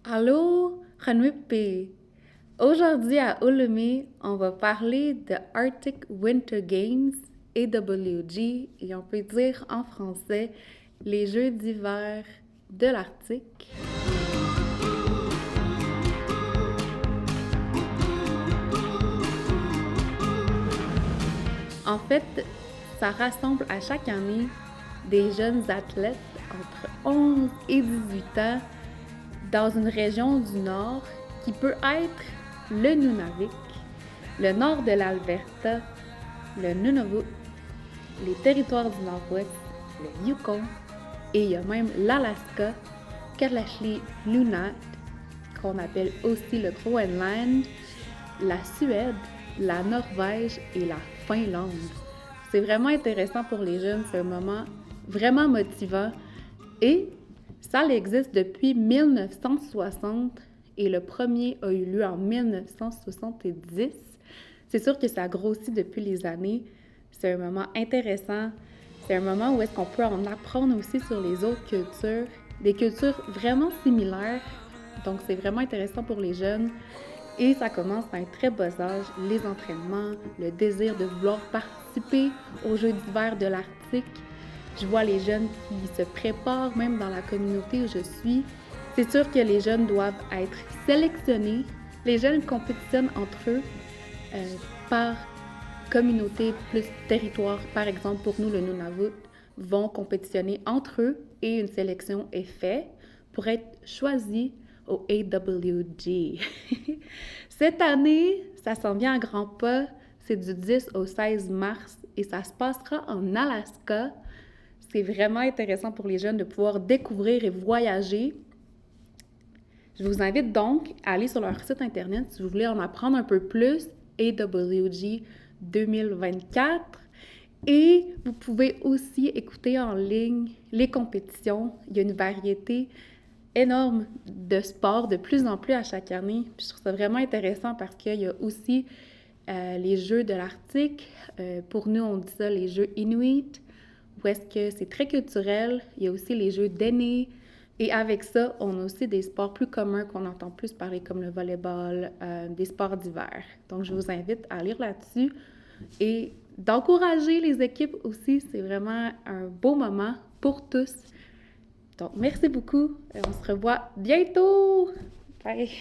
Allô, Ranwipi. Aujourd'hui à Ulumi, on va parler de Arctic Winter Games, AWG, et on peut dire en français les Jeux d'hiver de l'Arctique. En fait, ça rassemble à chaque année des jeunes athlètes entre 11 et 18 ans dans une région du nord qui peut être le Nunavik, le nord de l'Alberta, le Nunavut, les territoires du nord-ouest, le Yukon, et il y a même l'Alaska, Kalaalleq Nunaat, qu'on appelle aussi le Groenland, la Suède, la Norvège et la Finlande. C'est vraiment intéressant pour les jeunes, c'est un moment vraiment motivant et ça existe depuis 1960 et le premier a eu lieu en 1970. C'est sûr que ça grossit depuis les années. C'est un moment intéressant. C'est un moment où est-ce qu'on peut en apprendre aussi sur les autres cultures, des cultures vraiment similaires. Donc, c'est vraiment intéressant pour les jeunes. Et ça commence à un très bas âge, les entraînements, le désir de vouloir participer aux Jeux d'hiver de l'Arctique. Je vois les jeunes qui se préparent, même dans la communauté où je suis. C'est sûr que les jeunes doivent être sélectionnés. Les jeunes compétitionnent entre eux par communauté plus territoire. Par exemple, pour nous, le Nunavut, vont compétitionner entre eux et une sélection est faite pour être choisis au AWG. Cette année, ça s'en vient à grands pas. C'est du 10 au 16 mars et ça se passera en Alaska. C'est vraiment intéressant pour les jeunes de pouvoir découvrir et voyager. Je vous invite donc à aller sur leur site internet si vous voulez en apprendre un peu plus, AWG 2024. Et vous pouvez aussi écouter en ligne les compétitions. Il y a une variété énorme de sports de plus en plus à chaque année. Puis je trouve ça vraiment intéressant parce qu'il y a aussi les Jeux de l'Arctique. Pour nous, on dit ça les Jeux Inuit, où est-ce que c'est très culturel. Il y a aussi les Jeux d'aînés. Et avec ça, on a aussi des sports plus communs qu'on entend plus parler, comme le volleyball, des sports d'hiver. Donc, je vous invite à lire là-dessus et d'encourager les équipes aussi. C'est vraiment un beau moment pour tous. Donc, merci beaucoup. On se revoit bientôt. Bye!